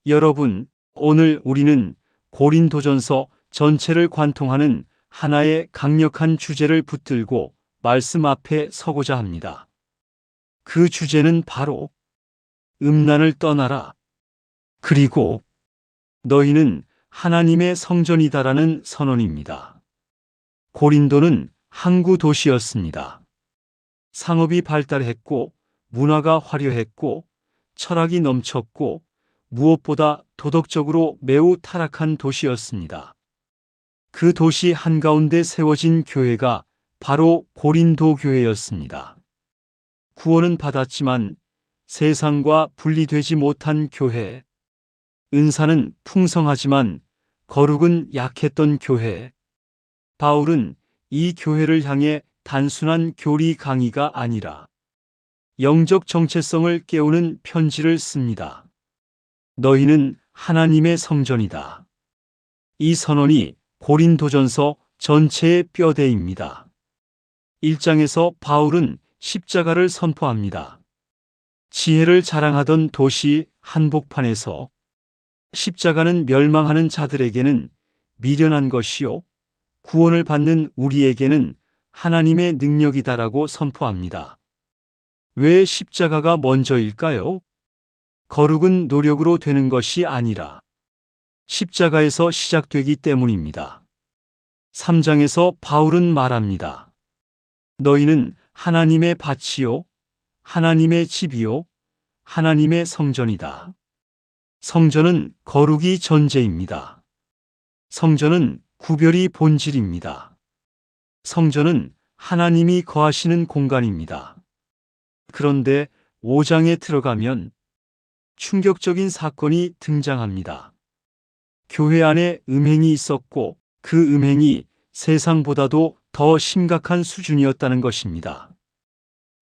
여러분, 오늘 우리는 고린도전서 전체를 관통하는 하나의 강력한 주제를 붙들고 말씀 앞에 서고자 합니다. 그 주제는 바로 음란을 떠나라. 그리고 너희는 하나님의 성전이다라는 선언입니다. 고린도는 항구 도시였습니다. 상업이 발달했고 문화가 화려했고 철학이 넘쳤고 무엇보다 도덕적으로 매우 타락한 도시였습니다. 그 도시 한가운데 세워진 교회가 바로 고린도 교회였습니다. 구원은 받았지만 세상과 분리되지 못한 교회, 은사는 풍성하지만 거룩은 약했던 교회. 바울은 이 교회를 향해 단순한 교리 강의가 아니라 영적 정체성을 깨우는 편지를 씁니다. 너희는 하나님의 성전이다. 이 선언이 고린도전서 전체의 뼈대입니다. 1장에서 바울은 십자가를 선포합니다. 지혜를 자랑하던 도시 한복판에서 십자가는 멸망하는 자들에게는 미련한 것이요 구원을 받는 우리에게는 하나님의 능력이다라고 선포합니다. 왜 십자가가 먼저일까요? 거룩은 노력으로 되는 것이 아니라 십자가에서 시작되기 때문입니다. 3장에서 바울은 말합니다. 너희는 하나님의 밭이요, 하나님의 집이요, 하나님의 성전이다. 성전은 거룩이 전제입니다. 성전은 구별이 본질입니다. 성전은 하나님이 거하시는 공간입니다. 그런데 5장에 들어가면 충격적인 사건이 등장합니다. 교회 안에 음행이 있었고 그 음행이 세상보다도 더 심각한 수준이었다는 것입니다.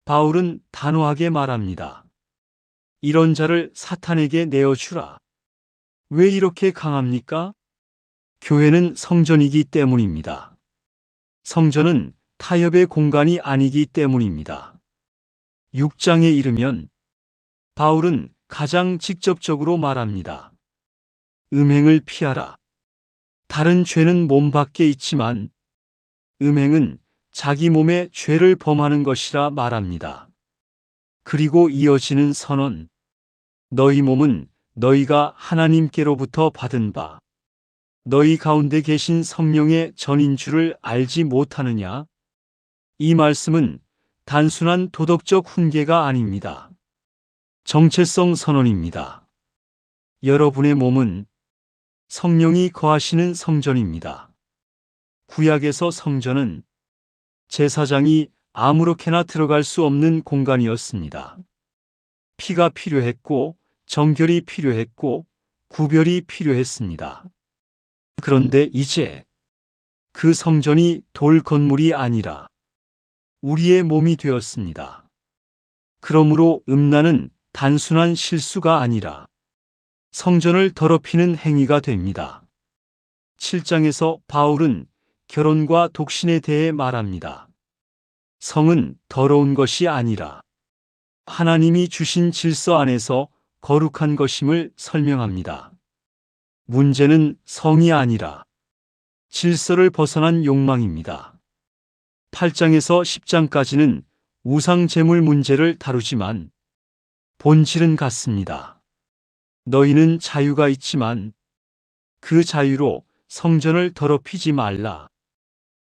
바울은 단호하게 말합니다. 이런 자를 사탄에게 내어주라. 왜 이렇게 강합니까? 교회는 성전이기 때문입니다. 성전은 타협의 공간이 아니기 때문입니다. 6장에 이르면 바울은 가장 직접적으로 말합니다. 음행을 피하라. 다른 죄는 몸 밖에 있지만 음행은 자기 몸에 죄를 범하는 것이라 말합니다. 그리고 이어지는 선언. 너희 몸은 너희가 하나님께로부터 받은 바 너희 가운데 계신 성령의 전인 줄을 알지 못하느냐? 이 말씀은 단순한 도덕적 훈계가 아닙니다. 정체성 선언입니다. 여러분의 몸은 성령이 거하시는 성전입니다. 구약에서 성전은 제사장이 아무렇게나 들어갈 수 없는 공간이었습니다. 피가 필요했고 정결이 필요했고 구별이 필요했습니다. 그런데 이제 그 성전이 돌 건물이 아니라 우리의 몸이 되었습니다. 그러므로 음란은 단순한 실수가 아니라 성전을 더럽히는 행위가 됩니다. 7장에서 바울은 결혼과 독신에 대해 말합니다. 성은 더러운 것이 아니라 하나님이 주신 질서 안에서 거룩한 것임을 설명합니다. 문제는 성이 아니라 질서를 벗어난 욕망입니다. 8장에서 10장까지는 우상 제물 문제를 다루지만 본질은 같습니다. 너희는 자유가 있지만 그 자유로 성전을 더럽히지 말라.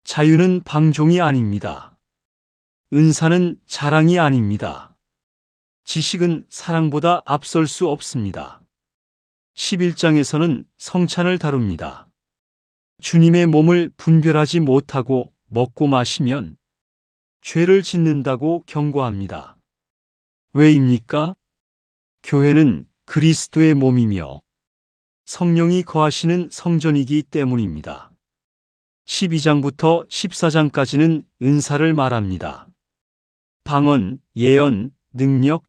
자유는 방종이 아닙니다. 은사는 자랑이 아닙니다. 지식은 사랑보다 앞설 수 없습니다. 11장에서는 성찬을 다룹니다. 주님의 몸을 분별하지 못하고 먹고 마시면 죄를 짓는다고 경고합니다. 왜입니까? 교회는 그리스도의 몸이며 성령이 거하시는 성전이기 때문입니다. 12장부터 14장까지는 은사를 말합니다. 방언, 예언, 능력.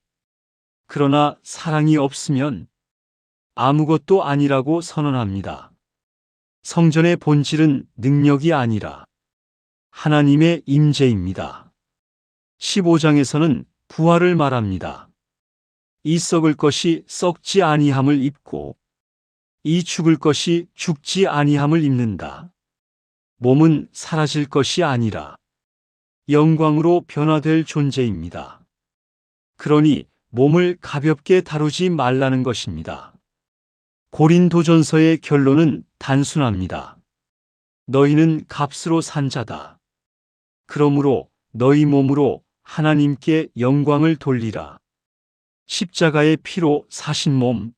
그러나 사랑이 없으면 아무것도 아니라고 선언합니다. 성전의 본질은 능력이 아니라 하나님의 임재입니다. 15장에서는 부활을 말합니다. 이 썩을 것이 썩지 아니함을 입고 이 죽을 것이 죽지 아니함을 입는다. 몸은 사라질 것이 아니라 영광으로 변화될 존재입니다. 그러니 몸을 가볍게 다루지 말라는 것입니다. 고린도전서의 결론은 단순합니다. 너희는 값으로 산 자다. 그러므로 너희 몸으로 하나님께 영광을 돌리라. 십자가의 피로 사신 몸,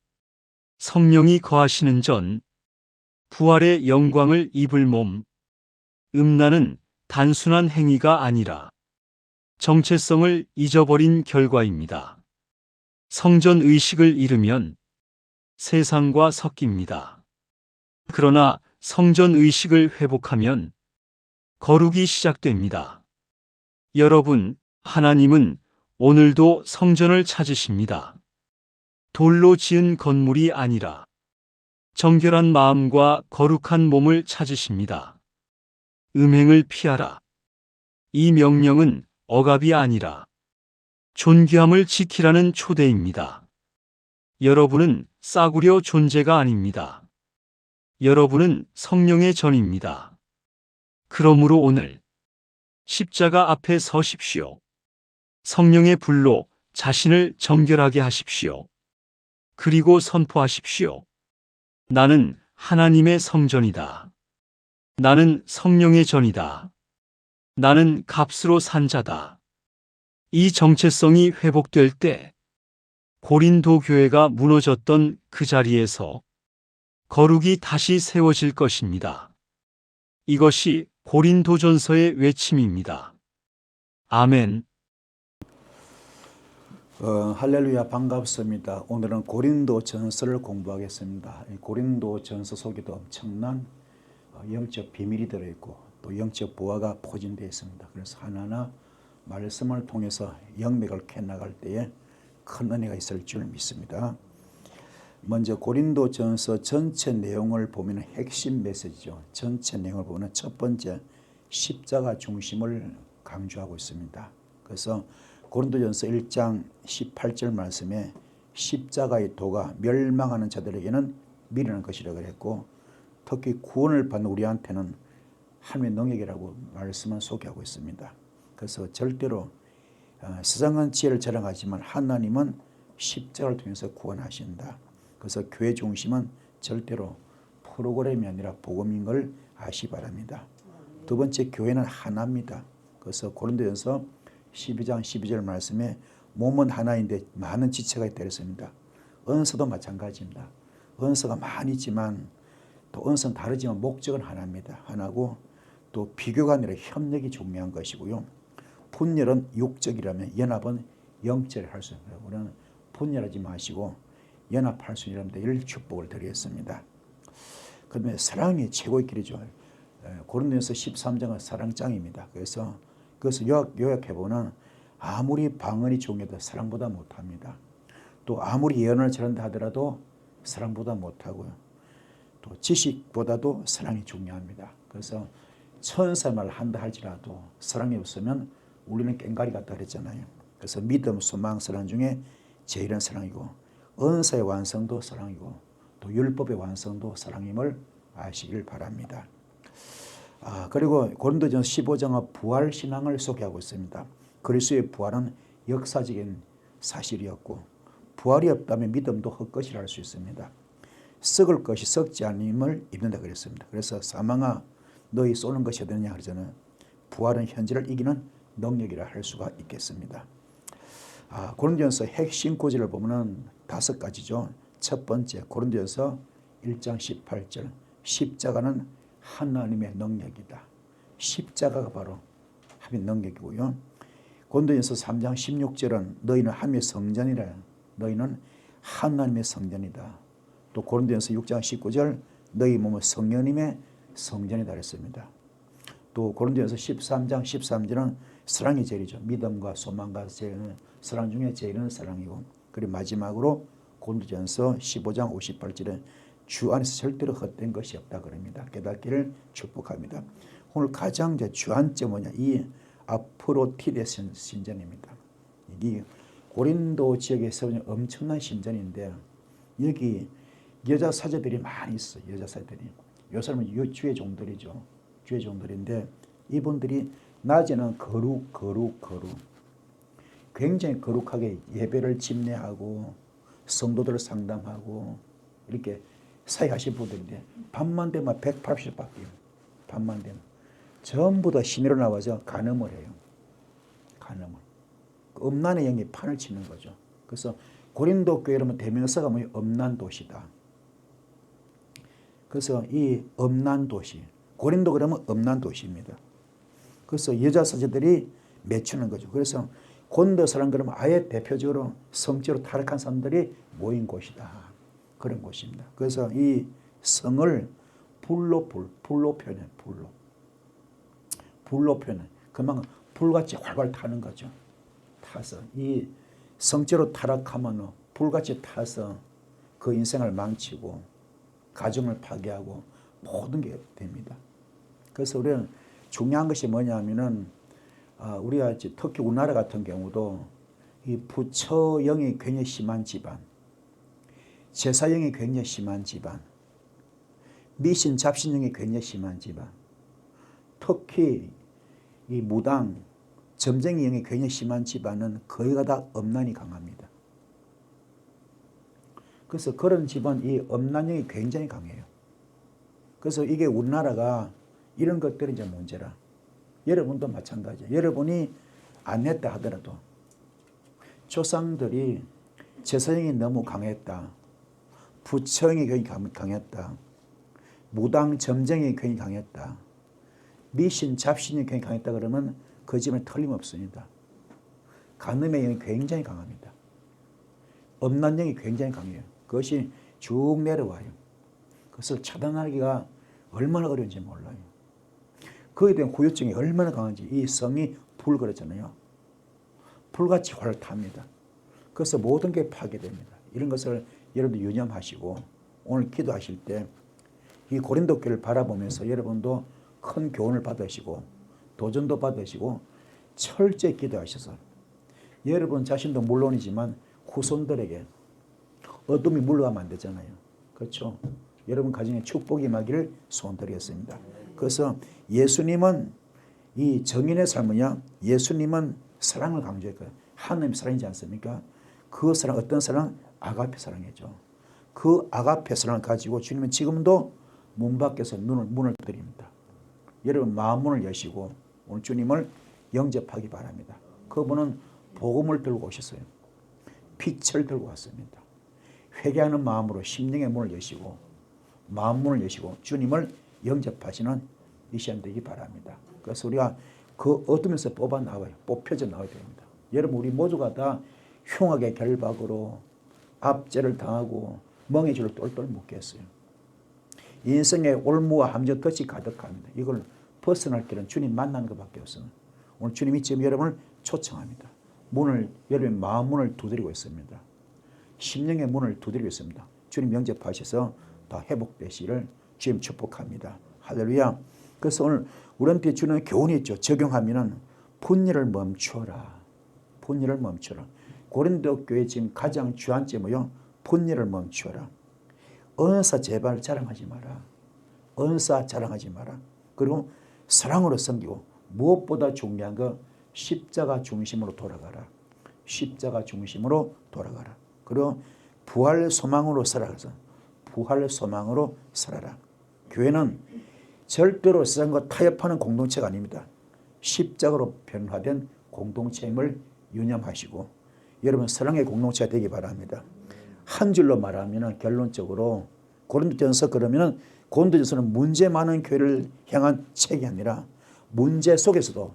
성령이 거하시는 전, 부활의 영광을 입을 몸, 음란은 단순한 행위가 아니라 정체성을 잊어버린 결과입니다. 성전 의식을 잃으면 세상과 섞입니다. 그러나 성전 의식을 회복하면 거룩이 시작됩니다. 여러분, 하나님은 오늘도 성전을 찾으십니다. 돌로 지은 건물이 아니라 정결한 마음과 거룩한 몸을 찾으십니다. 음행을 피하라. 이 명령은 억압이 아니라 존귀함을 지키라는 초대입니다. 여러분은 싸구려 존재가 아닙니다. 여러분은 성령의 전입니다. 그러므로 오늘 십자가 앞에 서십시오. 성령의 불로 자신을 정결하게 하십시오. 그리고 선포하십시오. 나는 하나님의 성전이다. 나는 성령의 전이다. 나는 값으로 산 자다. 이 정체성이 회복될 때 고린도 교회가 무너졌던 그 자리에서 거룩이 다시 세워질 것입니다. 이것이 고린도전서의 외침입니다. 아멘. 할렐루야, 반갑습니다. 오늘은 고린도전서를 공부하겠습니다. 고린도전서 속에도 엄청난 영적 비밀이 들어있고 또 영적 보화가 포진되어 있습니다. 그래서 하나하나 말씀을 통해서 영맥을 캐나갈 때에 큰 은혜가 있을 줄 믿습니다. 먼저 고린도전서 전체 내용을 보면 핵심 메시지죠. 전체 내용을 보면 첫 번째 십자가 중심을 강조하고 있습니다. 그래서 고린도전서 1장 18절 말씀에 십자가의 도가 멸망하는 자들에게는 미련한 것이라고 했고, 특히 구원을 받는 우리한테는 하나님의 능력이라고 말씀을 소개하고 있습니다. 그래서 절대로 세상은 지혜를 자랑하지만 하나님은 십자가를 통해서 구원하신다. 그래서 교회 중심은 절대로 프로그램이 아니라 복음인 걸 아시기 바랍니다. 두 번째, 교회는 하나입니다. 그래서 고린도전서 12장 12절 말씀에 몸은 하나인데 많은 지체가 있다 그랬습니다. 은사도 마찬가지입니다. 은사가 많이 있지만 또 은사는 다르지만 목적은 하나입니다. 하나고 또 비교가 아니라 협력이 중요한 것이고요. 분열은 육적이라면 연합은 영적으로 할 수 있습니다. 우리는 분열하지 마시고 연합할 수 있는 데 축복을 드리겠습니다. 그다음에 사랑이 최고의 길이죠. 고린도전서 13장은 사랑장입니다. 그래서 그것을 요약해보면 아무리 방언이 중요해도 사랑보다 못합니다. 또 아무리 예언을 잘한다 하더라도 사랑보다 못하고요. 또 지식보다도 사랑이 중요합니다. 그래서 천사 말을 한다 할지라도 사랑이 없으면 우리는 꽹가리 같다 그랬잖아요. 그래서 믿음, 소망, 사랑 중에 제일은 사랑이고 은사의 완성도 사랑이고 또 율법의 완성도 사랑임을 아시길 바랍니다. 그리고 고린도전서 15장은 부활신앙을 소개하고 있습니다. 그리스도의 부활은 역사적인 사실이었고 부활이 없다면 믿음도 헛것이라 할 수 있습니다. 썩을 것이 썩지 않음을 입는다 그랬습니다. 그래서 사망아 너희 쏘는 것이 어디냐 그러잖아요. 부활은 현재를 이기는 능력이라 할 수가 있겠습니다. 고린도전서 핵심 구절을 보면은 5가지죠. 첫 번째 고린도전서 1장 18절 십자가는 하나님의 능력이다. 십자가가 바로 하나님의 능력이고요. 고린도전서 3장 16절은 너희는 하나님의 성전이라. 너희는 하나님의 성전이다. 또 고린도전서 6장 19절 너희 몸은 성령님의 성전이다 그랬습니다. 또 고린도전서 13장 13절은 사랑이 제일이죠. 믿음과 소망과 제일은 사랑 중에 제일은 사랑이고, 그리고 마지막으로 고린도전서 15장 58절에 주 안에서 절대로 헛된 것이 없다 그럽니다. 깨닫기를 축복합니다. 오늘 가장 주안점 뭐냐? 이 아프로디테 신전입니다. 이 고린도 지역에 세운 엄청난 신전인데 여기 여자 사제들이 많이 있어요. 여자 사제들이. 요 사람은 주의 종들이죠. 주의 종들인데 이분들이 낮에는 거룩. 굉장히 거룩하게 예배를 집례하고 성도들을 상담하고 이렇게 사역하신 분들인데 밤만 되면 180 바뀌어요. 밤만 되면. 전부 다 신으로 나와서 간음을 해요. 간음을. 그 음란의 영이 판을 치는 거죠. 그래서 고린도 교회 여러분 대명사가 뭐예요? 음란 도시다. 그래서 이 음란 도시. 고린도 그러면 음란 도시입니다. 그래서 여자 사제들이 맺추는 거죠. 그래서 고린도 사람 그러면 아예 대표적으로 성적으로 타락한 사람들이 모인 곳이다. 그런 곳입니다. 그래서 이 성을 불로 표현해. 불로 표현해. 그만큼 불같이 활활 타는 거죠. 타서 이 성적으로 타락하면 불같이 타서 그 인생을 망치고 가정을 파괴하고 모든 게 됩니다. 그래서 우리는 중요한 것이 뭐냐면은 우리가 특히 우리나라 같은 경우도 이 부처영이 굉장히 심한 집안, 제사영이 굉장히 심한 집안, 미신 잡신영이 굉장히 심한 집안, 특히 이 무당, 점쟁이 영이 굉장히 심한 집안은 거의가 다 음란이 강합니다. 그래서 그런 집안 이 음란영이 굉장히 강해요. 그래서 이게 우리나라가 이런 것들이 이제 문제라. 여러분도 마찬가지예요. 여러분이 안 했다 하더라도 조상들이 제사형이 너무 강했다. 부처형이 굉장히 강했다. 무당 점쟁이 굉장히 강했다. 미신 잡신이 굉장히 강했다 그러면 그 집은 틀림없습니다. 간음의 영이 굉장히 강합니다. 음란 영이 굉장히 강해요. 그것이 쭉 내려와요. 그것을 차단하기가 얼마나 어려운지 몰라요. 그에 대한 후유증이 얼마나 강한지. 이 성이 불 그랬잖아요. 불같이 활을 탑니다. 그래서 모든 게 파괴됩니다. 이런 것을 여러분도 유념하시고 오늘 기도하실 때 이 고린도 교회를 바라보면서 여러분도 큰 교훈을 받으시고 도전도 받으시고 철저히 기도하셔서 여러분 자신도 물론이지만 후손들에게 어둠이 물러가면 안 되잖아요. 그렇죠? 여러분 가정에 축복이 임하기를 소원드리겠습니다. 그래서 예수님은 이 정인의 삶은요, 예수님은 사랑을 강조했거든요. 하나님의 사랑이지 않습니까? 그 사랑, 어떤 사랑? 아가페 사랑이죠. 그 아가페 사랑을 가지고 주님은 지금도 문 밖에서 문을 드립니다. 여러분 마음문을 여시고 오늘 주님을 영접하기 바랍니다. 그분은 복음을 들고 오셨어요. 빛을 들고 왔습니다. 회개하는 마음으로 심령의 문을 여시고 마음문을 여시고 주님을 영접하시는 이 시간 되기 바랍니다. 그래서 우리가 그 어둠에서 뽑아 나와요. 뽑혀져 나와야 됩니다. 여러분 우리 모두가 다 흉악의 결박으로 압제를 당하고 멍해줄을 똘똘 묶였어요. 인생의 올무와 함정 끝이 가득합니다. 이걸 벗어날 길은 주님 만나는 것밖에 없어요. 오늘 주님이 지금 여러분을 초청합니다. 여러분의 마음 문을 두드리고 있습니다. 심령의 문을 두드리고 있습니다. 주님 영접하셔서 다 회복되시기를 주님 축복합니다. 할렐루야. 그래서 오늘 우리한테 주는 교훈이 있죠. 적용하면은 분열을 멈추어라. 분열을 멈추어라. 고린도 교회 지금 가장 주안점이 뭐요? 분열을 멈추어라. 은사 제발 자랑하지 마라. 은사 자랑하지 마라. 그리고 사랑으로 섬기고 무엇보다 중요한 거 십자가 중심으로 돌아가라. 십자가 중심으로 돌아가라. 그리고 부활 소망으로 살아가서 부활 소망으로 살아라. 교회는 절대로 세상과 타협하는 공동체가 아닙니다. 십자가로 변화된 공동체임을 유념하시고 여러분 사랑의 공동체가 되기 바랍니다. 한 줄로 말하면 결론적으로 고린도전서 그러면은 고린도전서는 문제 많은 교회를 향한 책이 아니라 문제 속에서도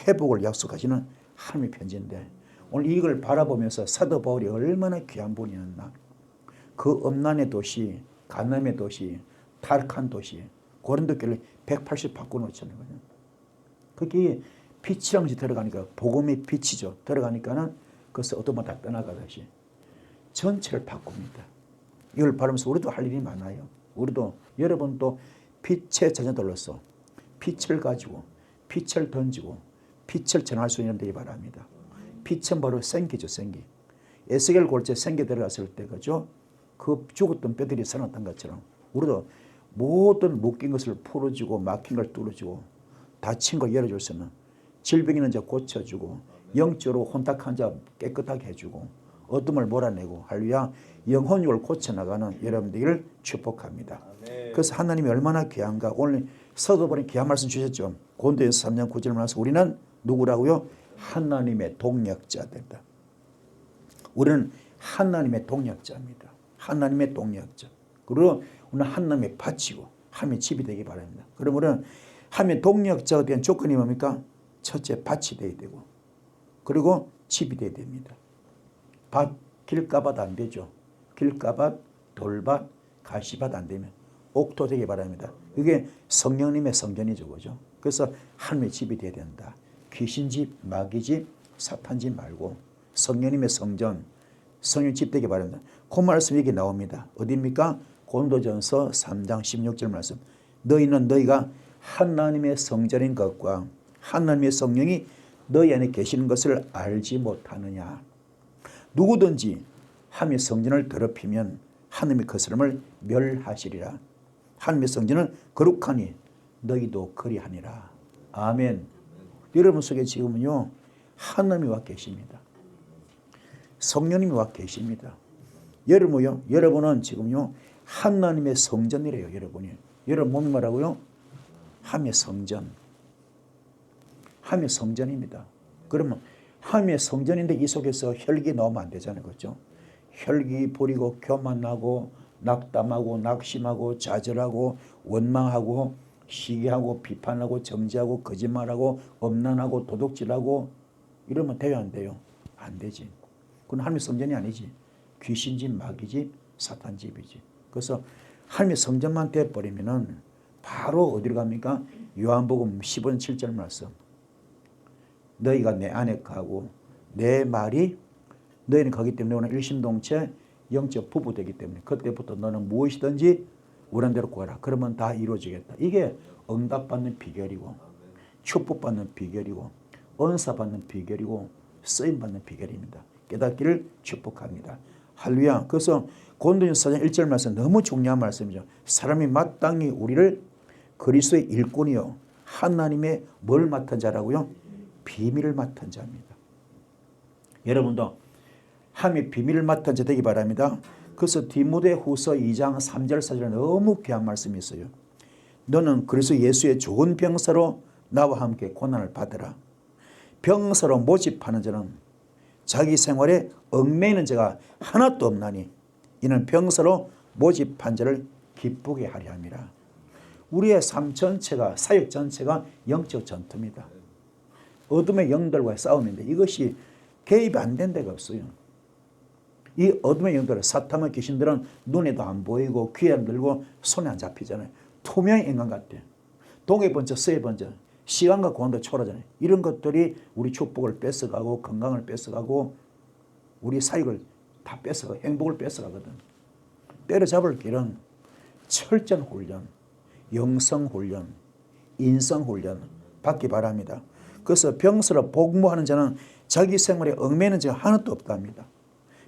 회복을 약속하시는 하나님의 편지인데 오늘 이걸 바라보면서 사도 바울이 얼마나 귀한 분이었나. 그 음란의 도시, 간음의 도시, 타락한 도시 고린도 교회를 180 바꿔놓잖아요. 그게 빛이란 것이 들어가니까 복음의 빛이죠. 들어가니까는 그것을 어둠마다 떠나가듯이 전체를 바꿉니다. 이걸 바라면서 우리도 할 일이 많아요. 우리도 여러분도 빛의 자녀들로서 빛을 가지고 빛을 던지고 빛을 전할 수 있는 데기 바랍니다. 빛은 바로 생기죠. 생기. 에스겔 골짜기에 생기 들어갔을 때 그죠? 그 죽었던 뼈들이 살아났던 것처럼 우리도 모든 묶인 것을 풀어주고 막힌 걸 뚫어주고 다친 거 열어줄 수 있는 질병 있는 자 고쳐주고 영적으로 혼탁한 자 깨끗하게 해주고 어둠을 몰아내고 할렐루야 영혼육을 고쳐나가는 여러분들을 축복합니다. 그래서 하나님이 얼마나 귀한가. 오늘 서도번에 귀한 말씀 주셨죠. 고린도전서 3장 9절 말씀 우리는 누구라고요? 하나님의 동역자들이다. 우리는 하나님의 동역자입니다. 하나님의 동역자. 그리고 우리는 하나님의 바치고 하나님의 집이 되기 바랍니다. 그러면 하나님의 동역자가 된 조건이 뭡니까? 첫째 밭이 되어야 되고 그리고 집이 되어야 됩니다. 밭, 길가밭 안 되죠. 길가밭, 돌밭, 가시밭 안 되면 옥토 되기 바랍니다. 이게 성령님의 성전이죠. 그죠? 그래서 하나님의 집이 되어야 된다. 귀신집, 마귀집, 사탄집 말고 성령님의 성전, 성령 집 되기 바랍니다. 그 말씀이 여기 나옵니다. 어디입니까? 고린도전서 3장 16절 말씀. 너희는 너희가 하나님의 성전인 것과 하나님의 성령이 너희 안에 계시는 것을 알지 못하느냐. 누구든지 하나님의 성전을 더럽히면 하나님의 거스름을 멸하시리라. 하나님의 성전은 거룩하니 너희도 그리하니라. 아멘. 여러분 속에 지금은요 하나님이 와 계십니다. 성령님이 와 계십니다. 여러분은 지금요 하나님의 성전이래요. 여러분 몸이 뭐라고요? 하나님의 성전. 하나님의 성전입니다. 그러면 하나님의 성전인데 이 속에서 혈기 넣으면 안 되잖아요. 그렇죠? 혈기 부리고 교만하고 낙담하고 낙심하고 좌절하고 원망하고 시기하고 비판하고 정죄하고 거짓말하고 엄난하고 도둑질하고 이러면 돼요 안 돼요? 안 되지. 그건 하나님의 성전이 아니지. 귀신집, 마귀집, 사탄집이지. 그래서 하나님의 성전만 돼버리면은 바로 어디로 갑니까? 요한복음 15장 7절 말씀. 너희가 내 안에 가고 내 말이 너희는 가기 때문에 오늘 일심동체 영적 부부 되기 때문에 그때부터 너는 무엇이든지 원하는 대로 구하라. 그러면 다 이루어지겠다. 이게 응답받는 비결이고 축복받는 비결이고 은사받는 비결이고 쓰임받는 비결입니다. 깨닫기를 축복합니다. 할렐루야. 그래서 고린도전서 4장 1절 말씀 너무 중요한 말씀이죠. 사람이 마땅히 우리를 그리스도의 일꾼이요 하나님의 뭘 맡은 자라고요? 비밀을 맡은 자입니다. 여러분도 하나님의 비밀을 맡은 자 되기 바랍니다. 그래서 디모데후서 2장 3절 4절에 너무 귀한 말씀이 있어요. 너는 그리스도 예수의 좋은 병사로 나와 함께 고난을 받으라. 병사로 모집하는 자는 자기 생활에 얽매이는 자가 하나도 없나니 이는 병사로 모집한 자를 기쁘게 하려 함이라. 우리의 삶 전체가 사역 전체가 영적 전투입니다. 어둠의 영들과의 싸움인데 이것이 개입이 안 된 데가 없어요. 이 어둠의 영들은 사탄의 귀신들은 눈에도 안 보이고 귀에 안 들고 손에 안 잡히잖아요. 투명한 인간 같아. 동해 번쩍 서해 번쩍 시간과 공간도 초월하잖아요. 이런 것들이 우리 축복을 뺏어가고 건강을 뺏어가고 우리 사역을 다 뺏어가고 행복을 뺏어가거든. 때려잡을 길은 철저한 훈련, 영성 훈련, 인성 훈련 받기 바랍니다. 그래서 병사로 복무하는 자는 자기 생활에 얽매이는 자가 하나도 없답니다.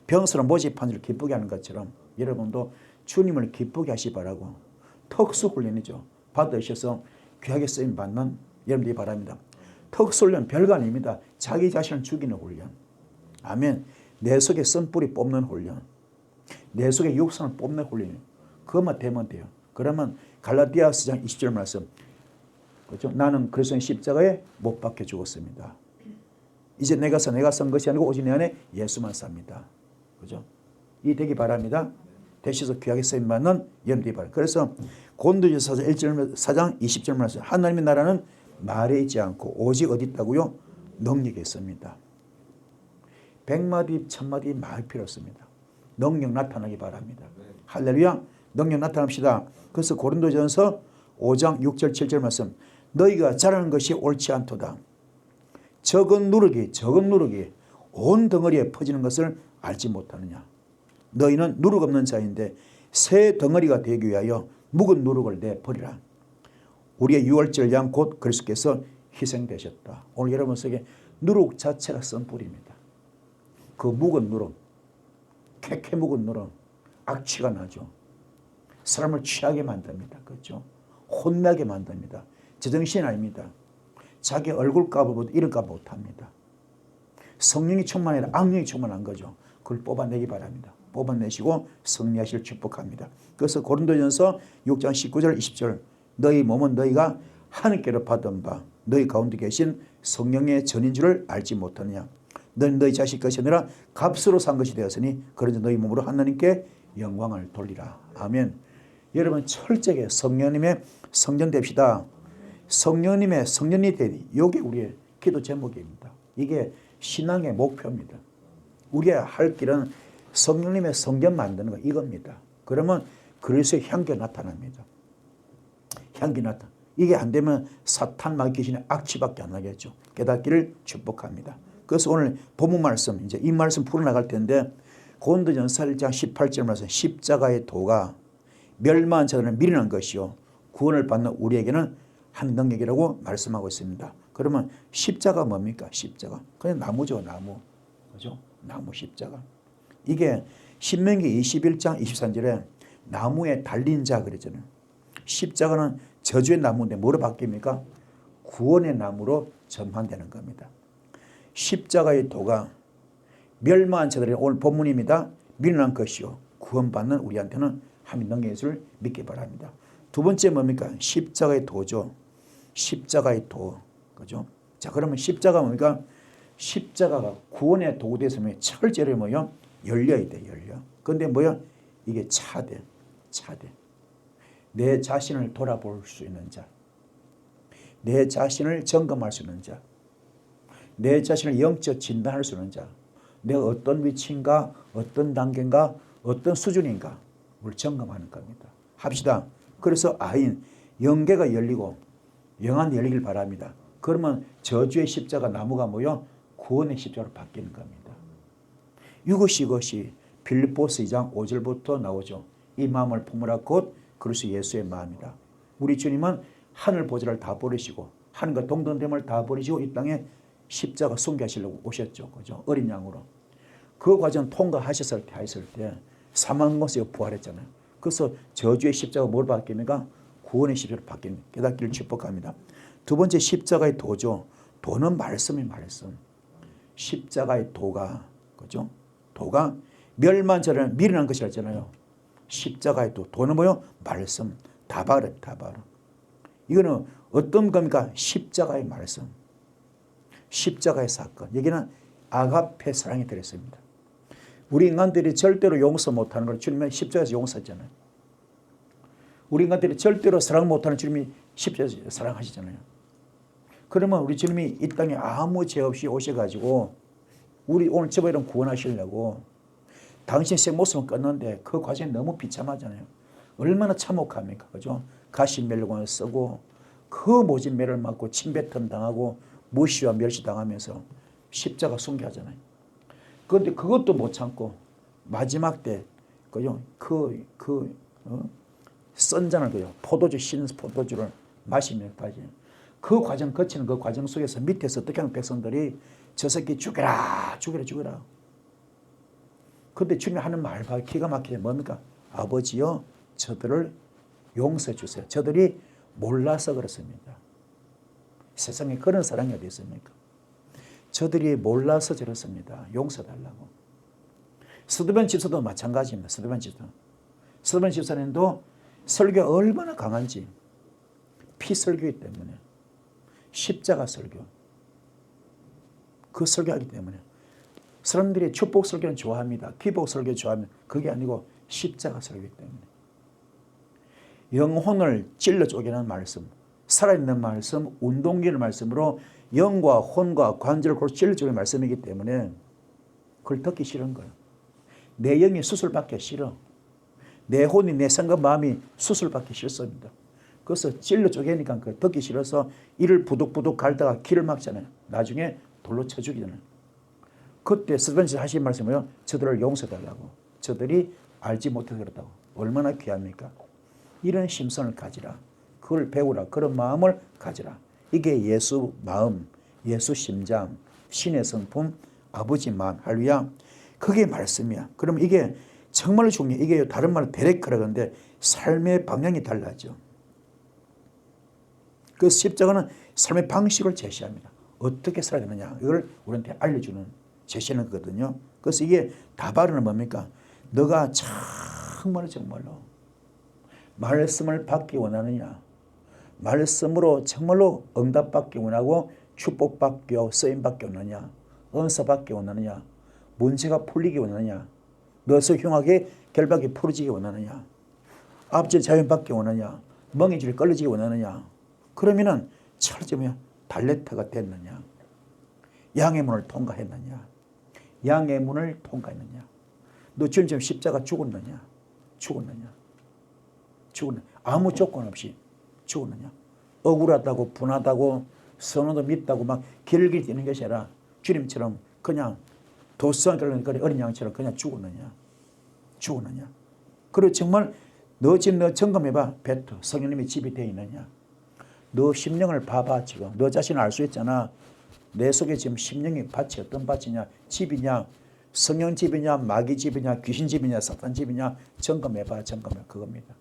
병사로 모집한 자를 기쁘게 하는 것처럼 여러분도 주님을 기쁘게 하시 바라고 특수 훈련이죠. 받으셔서 귀하게 쓰임 받는 여러분들이 바랍니다. 특수 훈련 별거 아닙니다. 자기 자신을 죽이는 훈련. 아멘. 내 속에 쓴뿌리 뽑는 훈련. 내 속에 육성을 뽑는 훈련. 그것만 되면 돼요. 그러면 갈라디아서 4장 20절 말씀. 그렇죠? 나는 그리스도의 십자가에 못 박혀 죽었습니다. 이제 내가 산 것이 아니고 오직 내 안에 예수만 삽니다. 그죠? 이 되기 바랍니다. 대시서 귀하게 쓰임 받는 여러분들이 바랍니다. 그래서 고린도전서 4장 20절 말씀. 하나님의 나라는 말에 있지 않고 오직 어디 있다고요? 능력에 있습니다. 100마디 1000마디 말 필요 없습니다. 능력 나타나기 바랍니다. 할렐루야. 능력 나타납시다. 그래서 고린도전서 5장 6절 7절 말씀. 너희가 잘하는 것이 옳지 않도다. 적은 누룩이 온 덩어리에 퍼지는 것을 알지 못하느냐. 너희는 누룩 없는 자인데 새 덩어리가 되기 위하여 묵은 누룩을 내버리라. 우리의 유월절 양 곧 그리스도께서 희생되셨다. 오늘 여러분 속에 누룩 자체가 쓴뿌리입니다. 그 묵은 누룩, 캐캐 묵은 누룩, 악취가 나죠. 사람을 취하게 만듭니다. 그렇죠? 혼나게 만듭니다. 제정신 아닙니다. 자기 얼굴 값을 이런 값 못합니다. 성령이 충만해라 악령이 충만한 거죠. 그걸 뽑아내기 바랍니다. 뽑아내시고 승리하실 축복합니다. 그래서 고린도전서 6장 19절 20절 너희 몸은 너희가 하느님께로 받은 바 너희 가운데 계신 성령의 전인 줄을 알지 못하느냐. 너는 너희 자식 것이 아니라 값으로 산 것이 되었으니 그러니 너희 몸으로 하나님께 영광을 돌리라. 아멘. 여러분 철저하게 성령님의 성전 됩시다. 성령님의 성전이 되니 이게 우리의 기도 제목입니다. 이게 신앙의 목표입니다. 우리가 할 길은 성령님의 성전 만드는 거 이겁니다. 그러면 그리스도의 향기가 나타납니다. 향기 나타. 이게 안 되면 사탄 마귀 귀신의 악취밖에 안 나겠죠. 깨닫기를 축복합니다. 그래서 오늘 본문 말씀 이제 이 말씀 풀어나갈 텐데 고린도전서 1장 18절 말씀 십자가의 도가 멸망한 자들은 미련한 것이요 구원을 받는 우리에게는 한 능력이라고 말씀하고 있습니다. 그러면 십자가 뭡니까? 십자가. 그냥 나무죠, 나무. 그죠? 나무 십자가. 이게 신명기 21장 23절에 나무에 달린 자 그랬잖아요. 십자가는 저주의 나무인데 뭐로 바뀝니까? 구원의 나무로 전환되는 겁니다. 십자가의 도가 멸망한 자들의 오늘 본문입니다. 미련한 것이요 구원받는 우리한테는 하나님의 능력을 믿기 바랍니다. 두 번째 뭡니까? 십자가의 도죠. 십자가의 도. 그죠? 자, 그러면 십자가 뭡니까? 십자가가 구원의 도구 됐으면 철저히 뭐요? 열려야 돼, 열려. 근데 뭐야? 이게 차대. 내 자신을 돌아볼 수 있는 자. 내 자신을 점검할 수 있는 자. 내 자신을 영적 진단할 수 있는 자. 내가 어떤 위치인가, 어떤 단계인가, 어떤 수준인가, 를 점검하는 겁니다. 합시다. 그래서 아인, 영계가 열리고 영안이 열리길 바랍니다. 그러면 저주의 십자가 나무가 뭐요? 구원의 십자가로 바뀌는 겁니다. 이것이 빌립보서 2장 5절부터 나오죠. 이 마음을 품으라 곧 그리스도 예수의 마음이다. 우리 주님은 하늘 보좌를 다 버리시고 하늘과 동등됨을 다 버리시고 이 땅에 십자가 숭배하시려고 오셨죠. 그죠? 어린 양으로. 그 과정 통과하셨을 때 사망한 것에 부활했잖아요. 그래서 저주의 십자가가 뭘 바뀝니까? 구원의 십자가로 바뀝니다. 깨닫기를 축복합니다. 두 번째 십자가의 도죠. 도는 말씀이 말씀. 십자가의 도가 그죠? 도가 멸망한 자를 미련한 것이라 했잖아요. 십자가의 도는 뭐요? 말씀. 다바르. 이거는 어떤 겁니까? 십자가의 말씀. 십자가의 사건. 여기는 아가페 사랑이 들었습니다. 우리 인간들이 절대로 용서 못하는 걸 주님이 십자가에서 용서했잖아요. 우리 인간들이 절대로 사랑 못하는 주님이 십자가에서 사랑하시잖아요. 그러면 우리 주님이 이 땅에 아무 죄 없이 오셔가지고 우리 오늘 저버리는 구원하시려고 당신 생모습은 껐는데 그 과정이 너무 비참하잖아요. 얼마나 참혹합니까? 그죠? 가시멜로건을 쓰고 그 모진 매를 맞고 침뱉음 당하고 무시와 멸시당하면서 십자가 숭배하잖아요. 그런데 그것도 못 참고 마지막 때 그죠? 쓴 잔을 그죠? 포도주 신 포도주를 마시며 빠지. 그 과정 거치는 그 과정 속에서 밑에서 어떻게 하는 백성들이 저 새끼 죽여라. 그런데 주님이 하는 말 봐 기가 막히게 뭡니까? 아버지여 저들을 용서해 주세요. 저들이 몰라서 그렇습니다. 세상에 그런 사랑이 어디 있습니까? 저들이 몰라서 저렇습니다. 용서달라고. 스데반 집사도 마찬가지입니다. 스데반 집사님도 설교가 얼마나 강한지 피설교이기 때문에 십자가 설교 그 설교하기 때문에 사람들이 축복 설교는 좋아합니다. 기복 설교 좋아합니다. 그게 아니고 십자가 설교이기 때문에 영혼을 찔러 쪼개는 말씀 살아있는 말씀 운동기를 말씀으로 영과 혼과 관절을 골 찔러 쪼개는 말씀이기 때문에 그걸 듣기 싫은 거예요. 내 영이 수술받기 싫어. 내 혼이 내 생각 마음이 수술받기 싫습니다. 그래서 찔러 쪼개니까 그 듣기 싫어서 이를 부득부득 갈다가 길을 막잖아요. 나중에 돌로 쳐 죽이잖아요. 그때 스데반이 하신 말씀은요. 저들을 용서달라고. 저들이 알지 못해서 그렇다고. 얼마나 귀합니까? 이런 심성을 가지라. 그걸 배우라. 그런 마음을 가지라. 이게 예수 마음, 예수 심장, 신의 성품, 아버지 마음. 할렐루야. 그게 말씀이야. 그럼 이게 정말로 중요해요. 이게 다른 말로 베레크라 그러는데 삶의 방향이 달라져. 그 십자가는 삶의 방식을 제시합니다. 어떻게 살아가느냐 이걸 우리한테 알려주는 제시하는 거거든요. 그래서 이게 다발은 뭡니까? 너가 정말로 말씀을 받기 원하느냐, 말씀으로 정말로 응답받기 원하고 축복받기 쓰임받기 원하느냐, 은사받기 원하느냐, 문제가 풀리기 원하느냐, 너서 흉하게 결박이 풀어지기 원하느냐, 아버지 자연받기 원하느냐, 멍에줄 끌어지기 원하느냐. 그러면은 철저히 달레트가 됐느냐, 양의 문을 통과했느냐, 양의 문을 통과했느냐, 너 지금 십자가 죽었느냐, 아무 조건 없이 죽었느냐, 억울하다고 분하다고 선호도 믿다고 막 길게 뛰는 것이 아니라 주님처럼 그냥 도수한 어린 양처럼 그냥 죽었느냐. 그리고 정말 너 지금 너 점검해봐. 베트 성령님의 집이 되어 있느냐. 너 심령을 봐봐. 지금 너 자신을 알 수 있잖아. 내 속에 지금 심령의 밭이 어떤 밭이냐, 집이냐, 성령 집이냐, 마귀 집이냐, 귀신 집이냐, 사탄 집이냐, 점검해봐. 그겁니다.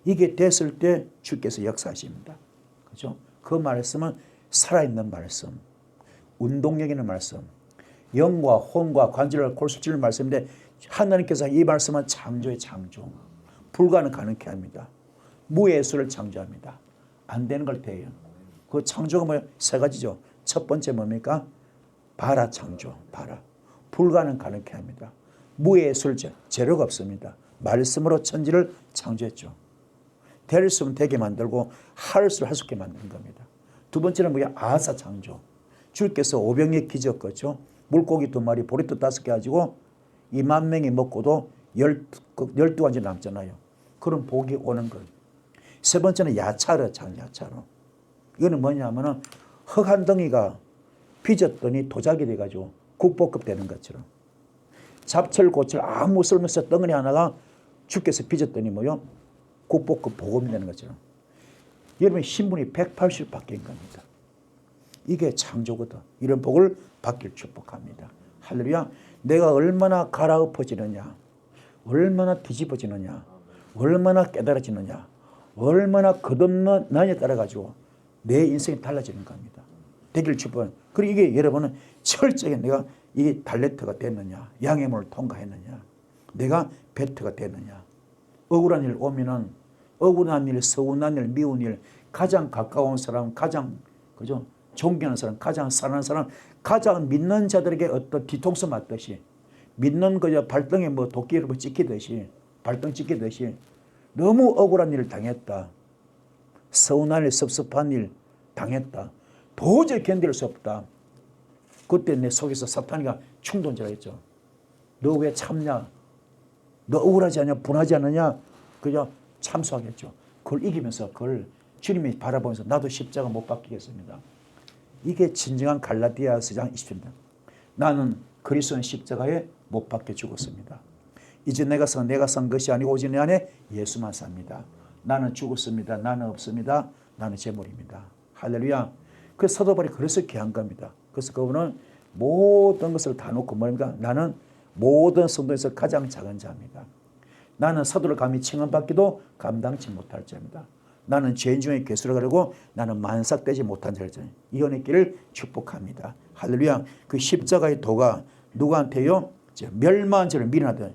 이게 됐을 때 주께서 역사하십니다. 그죠? 그 말씀은 살아있는 말씀, 운동력 있는 말씀, 영과 혼과 관절을 골수치는 말씀인데 하나님께서 이 말씀은 창조의 창조, 불가는 가능케 합니다. 무예수를 창조합니다. 안 되는 걸 대해요. 그 창조가 뭐예요? 세 가지죠. 첫 번째 뭡니까? 바라 창조, 바라. 불가는 가능케 합니다. 무예술 재료가 없습니다. 말씀으로 천지를 창조했죠. 될 수는 되게 만들고 할 수를 할 수 있게 만드는 겁니다. 두 번째는 뭐야? 아사 창조. 주께서 오병이의 기적 거죠. 물고기 2마리, 보리떡 5개 가지고 2만 명이 먹고도 12가지 남잖아요. 그런 복이 오는 것. 세 번째는 야차로. 이거는 뭐냐면은 흙 한 덩이가 빚었더니 도자기 돼가지고 국보급 되는 것처럼. 잡철고철 아무 쓸모없어 덩어리 하나가 주께서 빚었더니 뭐요? 국보급 복음이 되는 것처럼. 여러분 신분이 180 바뀐 겁니다. 이게 창조거든. 이런 복을 받길 축복합니다. 할렐루야. 내가 얼마나 갈아엎어지느냐, 얼마나 뒤집어지느냐, 얼마나 깨달아지느냐, 얼마나 끝없는 난에 따라가지고 내 인생이 달라지는 겁니다. 되길 축복합니다. 그리고 이게 여러분은 철저하게 내가 이게 달레트가 됐느냐, 양의 문을 통과했느냐, 내가 베트가 됐느냐. 억울한 일 오면은 억울한 일, 서운한 일, 미운 일, 가장 가까운 사람, 가장 그죠? 존경하는 사람, 가장 사랑하는 사람, 가장 믿는 자들에게 어떤 뒤통수 맞듯이 믿는 그저 발등에 뭐 도끼를 뭐 찍히듯이 발등 찍히듯이 너무 억울한 일을 당했다. 서운한 일, 섭섭한 일 당했다. 도저히 견딜 수 없다. 그때 내 속에서 사탄이가 충동질하겠죠. 너 왜 참냐? 너 억울하지 않냐? 분하지 않느냐? 그저 참수하겠죠. 그걸 이기면서 그걸 주님이 바라보면서 나도 십자가 못 박히겠습니다. 이게 진정한 갈라디아서 장 20절입니다. 나는 그리스도의 십자가에 못 박혀 죽었습니다. 이제 내가 산 것이 아니고 오직 내 안에 예수만 삽니다. 나는 죽었습니다. 나는 없습니다. 나는 제물입니다. 할렐루야. 그 사도 바울이 그래서 귀한 겁니다. 그래서 그분은 모든 것을 다 놓고 뭡니까? 나는 모든 성도에서 가장 작은 자입니다. 나는 사도를 감히 칭함받기도 감당치 못할 자입니다. 나는 죄인 중에 괴수를 가르고 나는 만삭되지 못한 자입니다. 이 은혜의 길을 축복합니다. 할렐루야. 그 십자가의 도가 누구한테요? 멸망한 자를 미련하다.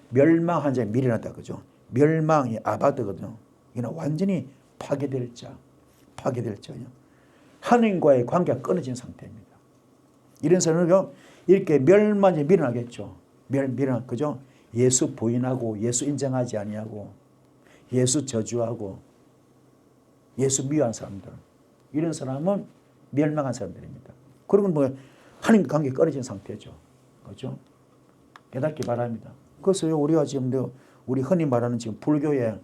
멸망한 자를 미련하다. 그죠? 멸망이 아바드거든요. 이는 완전히 파괴될 자. 하나님과의 관계가 끊어진 상태입니다. 이런 사람은요, 이렇게 멸망한 자를 미련하겠죠. 그죠? 예수 부인하고 예수 인정하지 아니하고 예수 저주하고 예수 미워하는 사람들, 이런 사람은 멸망한 사람들입니다. 그러면 뭐 하나님 관계 끊어진 상태죠. 그렇죠? 깨닫기 바랍니다. 그래서 우리가 지금 우리 흔히 말하는 지금 불교의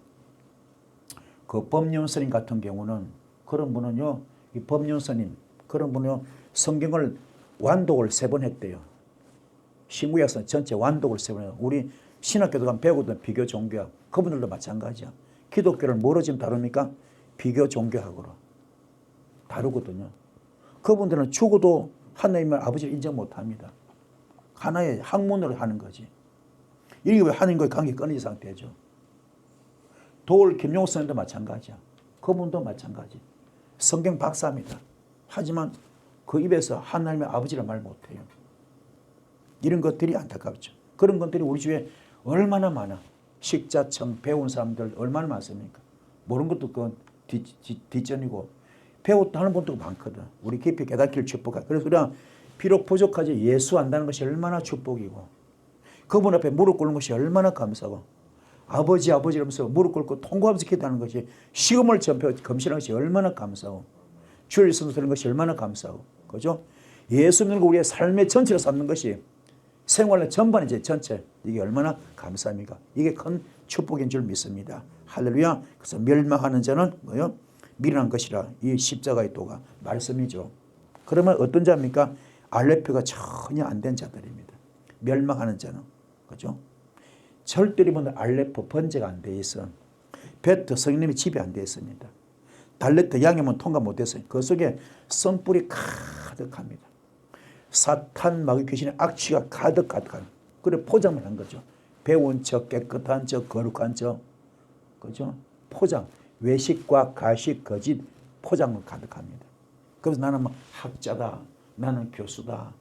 그 법륜스님 같은 경우는 그런 분은요, 이 법륜스님 그런 분은요 성경을 완독을 3번 했대요. 신구약성 전체 완독을 3번 해요. 우리 신학교도 가면 배우거든. 비교 종교학. 그분들도 마찬가지야. 기독교를 뭐로 지금 다룹니까? 비교 종교학으로 다루거든요. 그분들은 죽어도 하나님을 아버지를 인정 못합니다. 하나의 학문으로 하는 거지. 이게 왜 하나님과의 관계 끊어진 상태죠. 도울 김용호 선생도 마찬가지야. 그분도 마찬가지. 성경 박사입니다. 하지만 그 입에서 하나님의 아버지란 말 못해요. 이런 것들이 안타깝죠. 그런 것들이 우리 주위에 얼마나 많아. 식자청 배운 사람들 얼마나 많습니까? 모르는 것도 그건 뒷전이고 배웠다는 분도 많거든. 우리 깊이 깨닫기를 축복하. 그래서 우리가 비록 부족하지 예수 안다는 것이 얼마나 축복이고 그분 앞에 무릎 꿇는 것이 얼마나 감사하고 아버지 이러면서 무릎 꿇고 통곡하면서 기도하는 것이 시험을 검신하는 것이 얼마나 감사하고 주를 선서하는 것이 얼마나 감사하고 그죠? 예수 믿는 거 우리의 삶의 전체로 삼는 것이 생활의 전반이지 전체 이게 얼마나 감사합니까? 이게 큰 축복인 줄 믿습니다. 할렐루야. 그래서 멸망하는 자는 뭐요? 미련한 것이라 이 십자가의 도가 말씀이죠. 그러면 어떤 자입니까? 알레표가 전혀 안 된 자들입니다. 멸망하는 자는 그죠? 절대로 보면 알레포 번제가 안 돼 있어. 베트 성령님이 집이 안 돼 있습니다. 달레트 양념은 통과 못 했어요. 그 속에 썬불이 가득합니다. 사탄 마귀 귀신의 악취가 가득한 그래 포장을 한 거죠. 배운 척 깨끗한 척 거룩한 척 그죠? 포장 외식과 가식 거짓 포장을 가득합니다. 그래서 나는 뭐 학자다 나는 교수다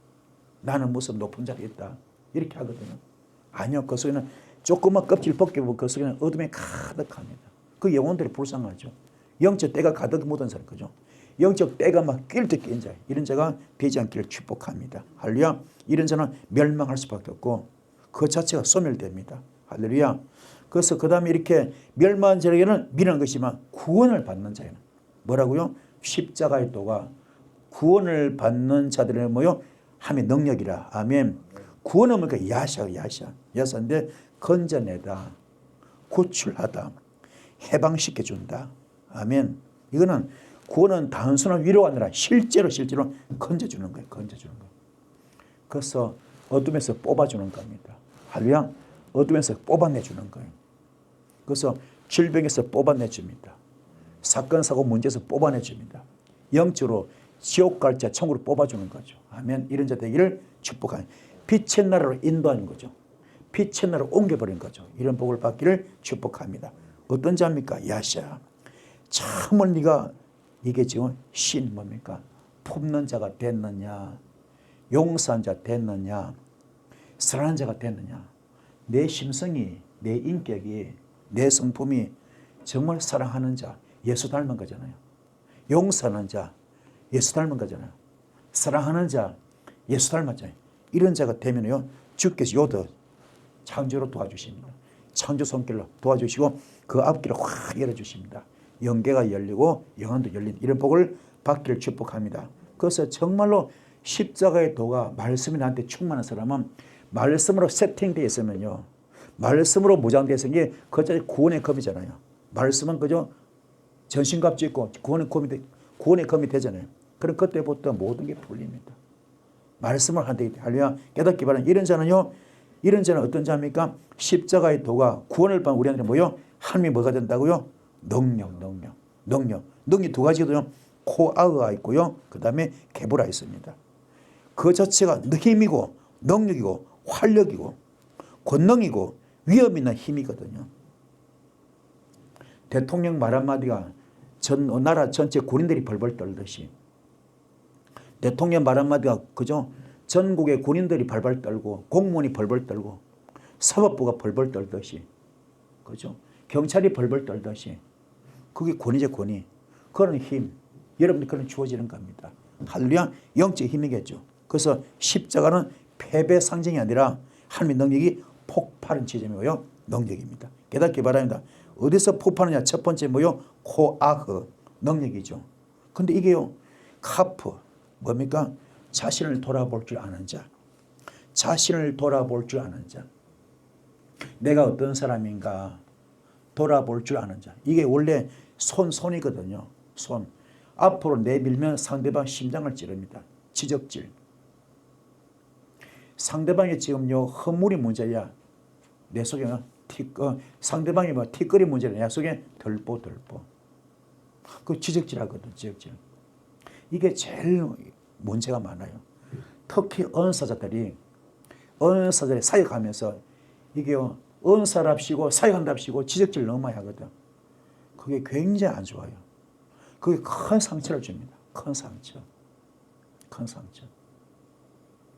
나는 무슨 높은 자리에 있다 이렇게 하거든요. 아니요. 그 속에는 조그만 껍질 벗겨보면 그 속에는 어둠이 가득합니다. 그 영혼들이 불쌍하죠. 영적 때가 가득 묻은 사람 그죠? 영적 때가 막 낄 때 낀 자 이런 자가 되지 않기를 축복합니다. 할렐루야. 이런 자는 멸망할 수밖에 없고 그 자체가 소멸됩니다. 할렐루야. 그래서 그 다음에 이렇게 멸망한 자에게는 미련한 것이지만 구원을 받는 자에는 뭐라고요? 십자가의 도가 구원을 받는 자들의 뭐요? 함의 능력이라. 아멘. 구원은 뭐니까 야샤인데 건져내다 구출하다 해방시켜준다. 아멘. 이거는 구원은 단순한 위로가 아니라 실제로 건져주는 거예요. 그래서 어둠에서 뽑아주는 겁니다. 할렐루야. 어둠에서 뽑아내주는 거예요. 그래서 질병에서 뽑아내줍니다. 사건 사고 문제에서 뽑아내줍니다. 영적으로 지옥 갈 자 천국으로 뽑아주는 거죠. 아멘. 이런 자 되기를 축복합니다. 빛의 나라로 인도하는 거죠. 빛의 나라로 옮겨버리는 거죠. 이런 복을 받기를 축복합니다. 어떤 자입니까? 야샤. 참을 네가 이게 지금 신 뭡니까? 품는 자가 됐느냐? 용서한 자 됐느냐? 사랑하는 자가 됐느냐? 내 심성이, 내 인격이, 내 성품이 정말 사랑하는 자, 예수 닮은 거잖아요. 용서하는 자, 예수 닮은 거잖아요. 사랑하는 자, 예수 닮았잖아요. 이런 자가 되면요, 주께서 요도 창조로 도와주십니다. 창조 손길로 도와주시고 그 앞길을 확 열어주십니다. 영계가 열리고 영안도 열린 이런 복을 받기를 축복합니다. 그래서 정말로 십자가의 도가 말씀이 나한테 충만한 사람은 말씀으로 세팅되어 있으면요. 말씀으로 무장되어 있는 게 그자리 구원의 검이잖아요. 말씀은 그저 전신갑주 있고 구원의 검이 되잖아요. 그럼 그때부터 모든 게 풀립니다. 말씀을 한데 할렐루야 깨닫기 바라는 이런 자는요. 이런 자는 어떤 자입니까? 십자가의 도가 구원을 받는 우리한테 뭐요? 하나님이 뭐가 된다고요? 능력 두 가지거든요. 코아가 있고요. 그 다음에 개보라 있습니다. 그 자체가 힘이고 능력이고 활력이고 권능이고 위험 있는 힘이거든요. 대통령 말 한마디가 전 나라 전체 군인들이 벌벌 떨듯이 대통령 말 한마디가 그죠? 전국의 군인들이 벌벌 떨고 공무원이 벌벌 떨고 사법부가 벌벌 떨듯이 그죠? 경찰이 벌벌 떨듯이 그게 권위죠. 권위. 그런 힘 여러분들 그런 주어지는 겁니다. 할렐루야. 영적 힘이겠죠. 그래서 십자가는 패배 상징이 아니라 하나님의 능력이 폭발한 지점이고요. 능력입니다. 깨닫기 바랍니다. 어디서 폭발하느냐. 첫 번째 뭐요? 코아흐 능력이죠. 근데 이게요. 카프 뭡니까? 자신을 돌아볼 줄 아는 자. 자신을 돌아볼 줄 아는 자. 내가 어떤 사람인가 돌아볼 줄 아는 자. 이게 원래 손이거든요. 손. 앞으로 내밀면 상대방 심장을 찌릅니다. 지적질. 상대방이 지금요 허물이 문제야. 내 속에는 상대방이 뭐 티끌이 문제야. 내 속에 덜보. 그 지적질하거든. 지적질. 이게 제일 문제가 많아요. 특히 은사자들이 사역하면서 이게요, 은사랍시고 사역한답시고 지적질 너무 많이 하거든. 그게 굉장히 안 좋아요. 그게 큰 상처를 줍니다. 큰 상처. 큰 상처.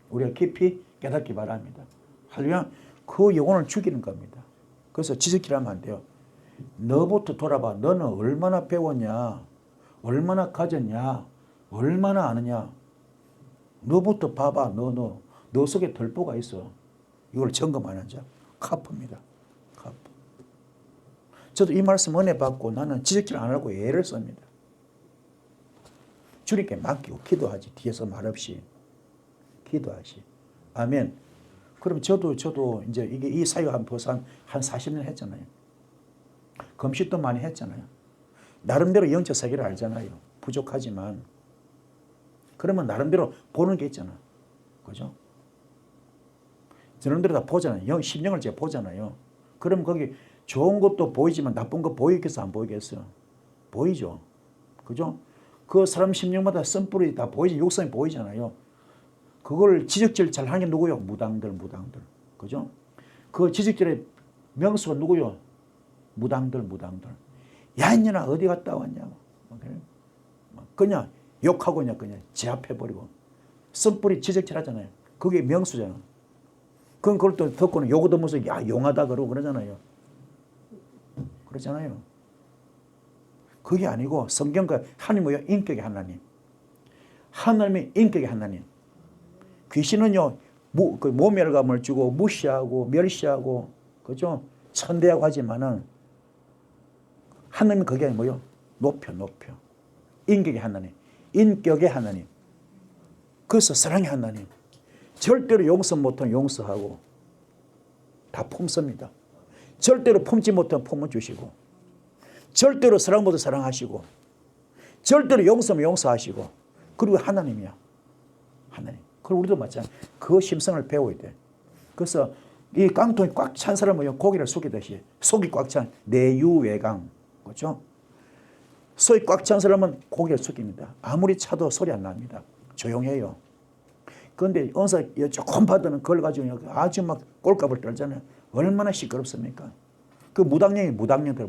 우리가 깊이 깨닫기 바랍니다. 할렐루야. 그 영혼을 죽이는 겁니다. 그래서 지적질하면 안 돼요. 너부터 돌아봐. 너는 얼마나 배웠냐? 얼마나 가졌냐? 얼마나 아느냐? 너부터 봐봐. 너 속에 덜보가 있어. 이걸 점검하는 자. 카프입니다. 카프. 저도 이 말씀 은혜 받고 나는 지적질 안 하고 예를 씁니다. 주님께 맡기고 기도하지. 뒤에서 말없이. 기도하지. 아멘. 그럼 저도 이제 이게 이 사역 한 벌써 한 40년 했잖아요. 금식도 많이 했잖아요. 나름대로 영적 세계를 알잖아요. 부족하지만. 그러면 나름대로 보는 게 있잖아. 그죠? 저놈들이 다 보잖아요. 심령을 제가 보잖아요. 그럼 거기 좋은 것도 보이지만 나쁜 거 보이겠어? 안 보이겠어요? 보이죠. 그죠? 그 사람 심령마다 쓴뿌리 다 보이지. 육성이 보이잖아요. 그걸 지적질 잘 하는 게 누구요? 무당들. 그죠? 그 지적질의 명수가 누구요? 무당들. 야, 이년아, 어디 갔다 왔냐? 그냥 욕하고 그냥 제압해버리고. 쓴뿌리 지적질 하잖아요. 그게 명수잖아. 그럼 그걸 또 듣고는 욕을 듣면서 야, 용하다 그러고 그러잖아요. 그러잖아요. 그게 아니고 성경과 하나님의 인격의 하나님. 하나님의 인격의 하나님. 귀신은요, 모멸감을 주고 무시하고 멸시하고, 그죠? 천대하고 하지만은 하나님은 그게 뭐요? 높여. 인격의 하나님. 인격의 하나님. 그래서 사랑의 하나님. 절대로 용서 못하면 용서하고 다 품습니다. 절대로 품지 못하면 품어주시고, 절대로 사랑 못하면 사랑하시고, 절대로 용서하면 용서하시고, 그리고 하나님이야. 하나님. 그리고 우리도 마찬가지. 그 심성을 배워야 돼. 그래서 이 깡통이 꽉 찬 사람은 고기를 숙이듯이 속이 꽉 찬 내유외강. 그렇죠? 속이 꽉 찬 사람은 고기를 숙입니다. 아무리 차도 소리 안 납니다. 조용해요. 그런데 은사 조금 받으면 그걸 가지고 아주 막 꼴값을 떨잖아요. 얼마나 시끄럽습니까? 그 무당년들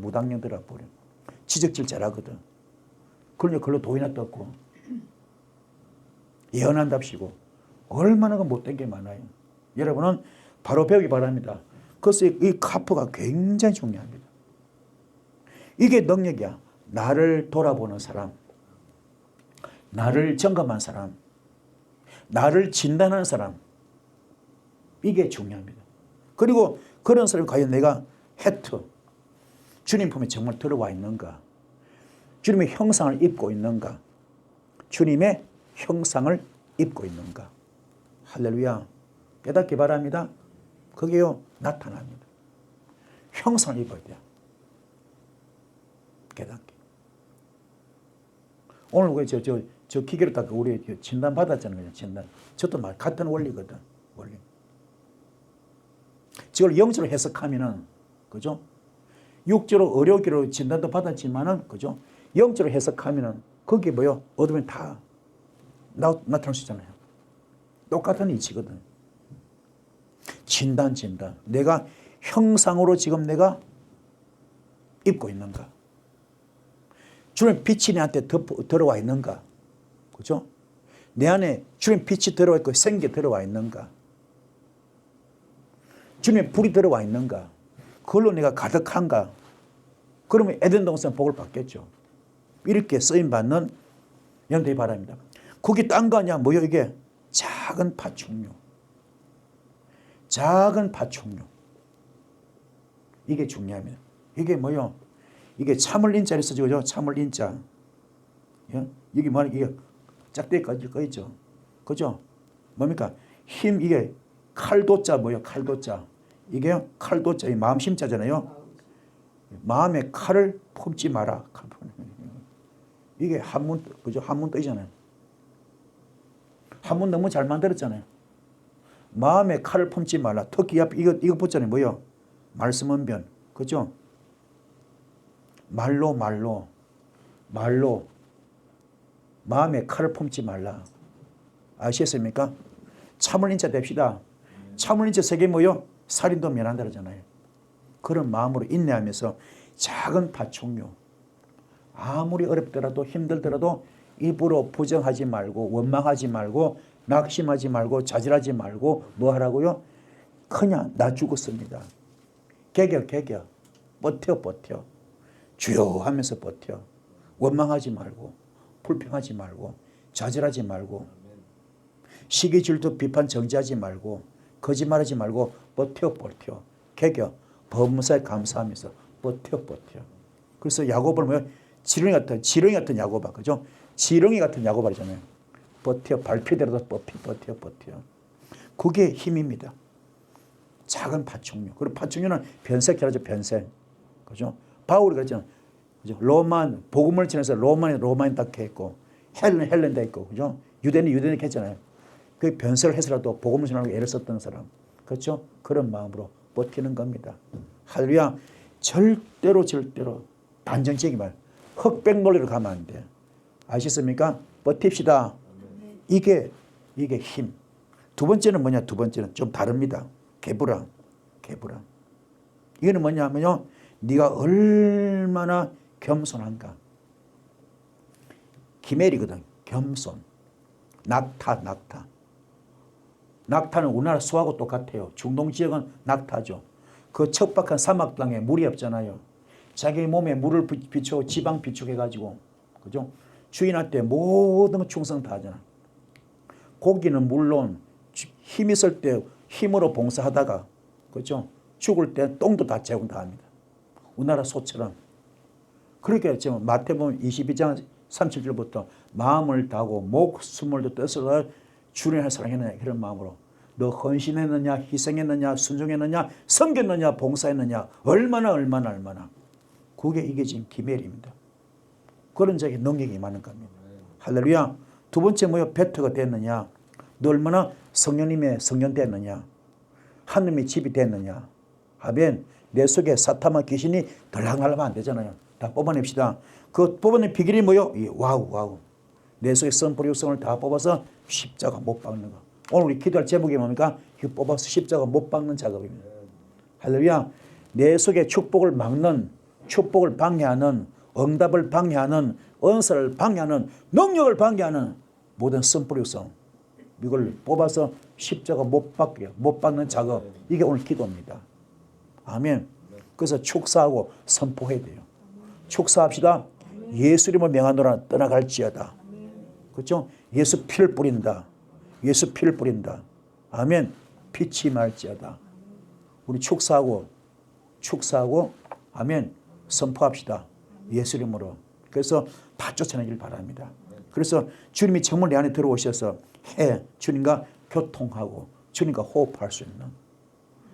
버려. 지적질 잘하거든. 그러니 그걸로 돈이나 떴고 예언한답시고 얼마나 못된 게 많아요. 여러분은 바로 배우기 바랍니다. 그래서 이 카프가 굉장히 중요합니다. 이게 능력이야. 나를 돌아보는 사람, 나를 점검한 사람, 나를 진단하는 사람, 이게 중요합니다. 그리고 그런 사람이 과연 내가 주님 품에 정말 들어와 있는가? 주님의 형상을 입고 있는가? 주님의 형상을 입고 있는가? 할렐루야. 깨닫기 바랍니다. 그게요, 나타납니다. 형상을 입어야 돼요. 깨닫기. 오늘 저 기계로 딱 우리 진단 받았잖아요. 진단. 저도 같은 원리거든. 원리. 저걸 영적으로 해석하면은, 그죠? 육적으로 의료기로 진단도 받았지만은, 그죠? 영적으로 해석하면은, 거기에 뭐요? 얻으면 다 나타날 수 있잖아요. 똑같은 이치거든. 진단. 내가 형상으로 지금 내가 입고 있는가? 주님 빛이 내한테 들어와 있는가? 그죠? 내 안에 주님 빛이 들어와 있고 생기 들어와 있는가? 주님의 불이 들어와 있는가? 그걸로 내가 가득한가? 그러면 에덴 동산 복을 받겠죠. 이렇게 쓰임받는 연대히 바랍니다. 그게 딴 거 아니야? 뭐요 이게? 작은 파충류. 이게 중요합니다. 이게 뭐요? 이게 참을 인자를 쓰죠. 그죠? 참을 인자. 예? 여기 뭐 이게 짝대기까지 꺼 있죠. 그죠? 뭡니까? 힘, 이게 칼도자 뭐요? 칼도자. 이게 칼도자, 이 마음 심자잖아요. 마음에 칼을 품지 마라. 이게 한문, 그죠? 한문 뜨잖아요. 한문 너무 잘 만들었잖아요. 마음에 칼을 품지 말라. 특히 앞에 이거 붙잖아요. 뭐요? 말씀은변. 그죠? 말로. 마음에 칼을 품지 말라. 아시겠습니까? 참을 인자 됩시다. 참을 인자 세계 뭐요? 살인도 면한다 그러잖아요. 그런 마음으로 인내하면서 작은 파충류, 아무리 어렵더라도 힘들더라도 입으로 부정하지 말고 원망하지 말고 낙심하지 말고 좌절하지 말고 뭐 하라고요? 그냥 나 죽었습니다. 개겨 버텨 주여 하면서 버텨. 원망하지 말고 불평하지 말고 좌절하지 말고 시기 질투 비판 정지하지 말고 거짓말하지 말고 버텨 개겨 범사에 감사하면서 버텨. 그래서 야고보는 뭐예요? 지렁이 같은 야고보, 그죠? 지렁이 같은 야고보잖아요. 버텨, 발표대로도 버텨. 그게 힘입니다. 작은 파충류. 그리고 파충류는 변색해라죠, 변색. 그죠? 바울이 그랬잖아요. 그죠? 로만, 복음을 지내서 로마인 딱 했고, 헬렌 다 있고, 그죠? 유대인이 했잖아요. 그 변색을 해서라도 복음을 전하고 애를 썼던 사람. 그렇죠? 그런 마음으로 버티는 겁니다. 할렐루야. 절대로 단정적인 말. 흑백 논리로 가면 안 돼. 아시겠습니까? 버팁시다. 이게 힘. 두 번째는 뭐냐? 두 번째는 좀 다릅니다. 개부랑. 이거는 뭐냐면요. 네가 얼마나 겸손한가. 기멜이거든. 겸손. 낙타. 낙타는 우리나라 수하고 똑같아요. 중동 지역은 낙타죠. 그 척박한 사막 땅에 물이 없잖아요. 자기 몸에 물을 비추고 지방 비축해가지고, 그죠? 주인한테 모든 충성 다 하잖아. 고기는 물론 힘 있을 때 힘으로 봉사하다가, 그죠? 죽을 때 똥도 다 제공 다 합니다. 우리나라 소처럼. 그렇게 지금 마태복음 22장 37절부터 마음을 다하고 목숨을 뜻을 주님을 사랑했느냐 그런 마음으로 너 헌신했느냐 희생했느냐 순종했느냐 섬겼느냐 봉사했느냐 얼마나 그게 이게 지금 기멜입니다. 그런 자에게 능력이 많은 겁니다. 할렐루야. 두 번째 뭐요? 베터가 됐느냐. 너 얼마나 성령님의 성령 됐느냐. 하느님의 집이 됐느냐. 하면 내 속에 사탄과 귀신이 덜랑달랑 안 되잖아요. 다 뽑아냅시다. 그 뽑아낸 비결이 뭐요? 와우. 내 속에 선포 육성을 다 뽑아서 십자가 못 박는 거. 오늘 우리 기도할 제목이 뭡니까? 이거 뽑아서 십자가 못 박는 작업입니다. 할렐루야. 내 속에 축복을 막는, 축복을 방해하는, 응답을 방해하는, 은사를 방해하는, 능력을 방해하는 모든 선포 육성. 이걸 뽑아서 십자가 못 박는 작업. 이게 오늘 기도입니다. 아멘. 그래서 축사하고 선포해야 돼요. 축사합시다. 예수 이름을 명하노라 떠나갈지어다. 그렇죠? 예수 피를 뿌린다. 아멘. 빛이 말지어다. 우리 축사하고 아멘. 선포합시다. 예수 이름으로. 그래서 다 쫓아내길 바랍니다. 그래서 주님이 정말 내 안에 들어오셔서 주님과 교통하고 주님과 호흡할 수 있는,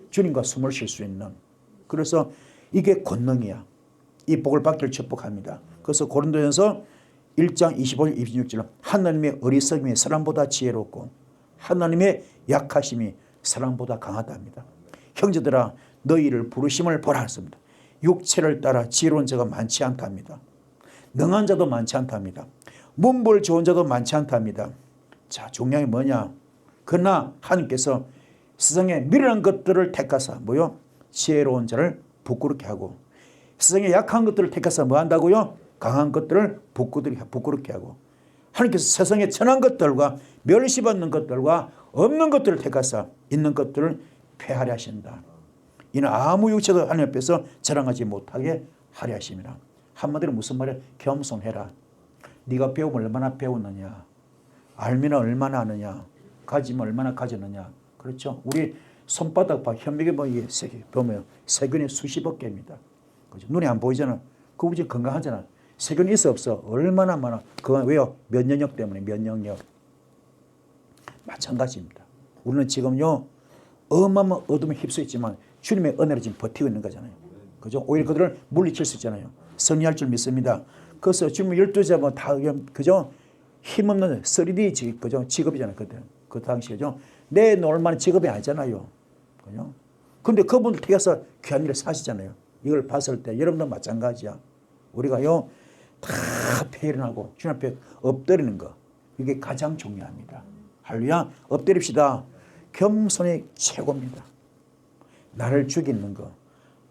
주님과 숨을 쉴 수 있는, 그래서 이게 권능이야. 이 복을 받기를 축복합니다. 그래서 고린도전서 1장 25절 26절 하나님의 어리석음이 사람보다 지혜롭고 하나님의 약하심이 사람보다 강하답니다. 형제들아 너희를 부르심을 보라 했습니다. 육체를 따라 지혜로운 자가 많지 않답니다. 능한 자도 많지 않답니다. 문벌 좋은 자도 많지 않답니다. 자, 중요한 게 뭐냐? 그러나 하나님께서 세상에 미련한 것들을 택하사 뭐요? 지혜로운 자를 부끄럽게 하고 세상에 약한 것들을 택해서 뭐 한다고요? 강한 것들을 부끄럽게 하고 하나님께서 세상에 천한 것들과 멸시받는 것들과 없는 것들을 택해서 있는 것들을 폐하려 하신다. 이는 아무 육체도 하나님 앞에서 자랑하지 못하게 하려 하심이라. 한마디로 무슨 말이야? 겸손해라. 네가 배움을 얼마나 배웠느냐, 알면 얼마나 아느냐, 가지면 얼마나 가졌느냐. 그렇죠? 우리 손바닥 봐. 현미경 보면 세균이 수십억 개입니다. 그죠? 눈에 안 보이잖아. 그거 이제 건강하잖아. 세균이 있어 없어? 얼마나 많아. 그건 왜요? 면역력 때문에. 면역력. 마찬가지입니다. 우리는 지금요 어마어마한 어둠에 휩쓸렸지만 주님의 은혜로 지금 버티고 있는 거잖아요. 그죠? 오히려 그들을 물리칠 수 있잖아요. 승리할 줄 믿습니다. 그래서 지금 12자 뭐 다 그죠? 힘없는 3D 그죠? 직업이잖아요. 그때 그 당시 그죠? 내 놀만한 직업이 아니잖아요. 그죠? 근데 그분들 택해서 귀한 일을 사시잖아요. 이걸 봤을 때 여러분도 마찬가지야. 우리가요 다 폐일어나고 주님 앞에 엎드리는 거, 이게 가장 중요합니다. 할렐루야. 엎드립시다. 겸손이 최고입니다. 나를 죽이는 거,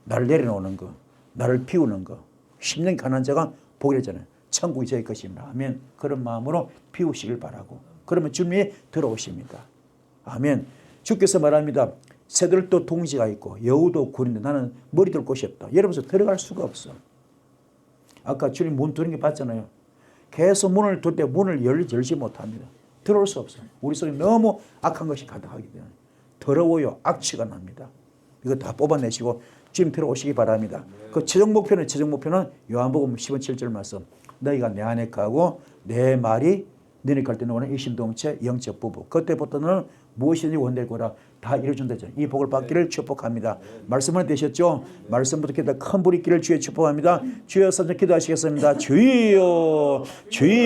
나를 내려놓는 거, 나를 비우는 거. 10년 가난한 자가 복이 되잖아요. 천국이 저의 것입니다. 아멘. 그런 마음으로 비우시길 바라고. 그러면 주님이 들어오십니다. 아멘. 주께서 말합니다. 새들도 둥지가 있고 여우도 굴인데 나는 머리 둘 곳이 없다. 여러분서 들어갈 수가 없어. 아까 주님 문 두는 게 봤잖아요. 계속 문을 둘 때 문을 열지 못합니다. 들어올 수 없어요. 우리 속에 너무 악한 것이 가득하기 때문에 더러워요. 악취가 납니다. 이거 다 뽑아내시고 주님 들어오시기 바랍니다. 그 최종 목표는 요한복음 10장 7절 말씀. 너희가 내 안에 가고 내 말이 너희 갈 때는 원하는 일심동체 영적 부부. 그때부터는 무엇이든지 원될 거라 다 이루어준다죠. 이 복을 받기를 축복합니다. 말씀은 되셨죠? 말씀부터 기도 큰 불이 있기를 주의 축복합니다. 주여 선생 기도하시겠습니다. 주여 주여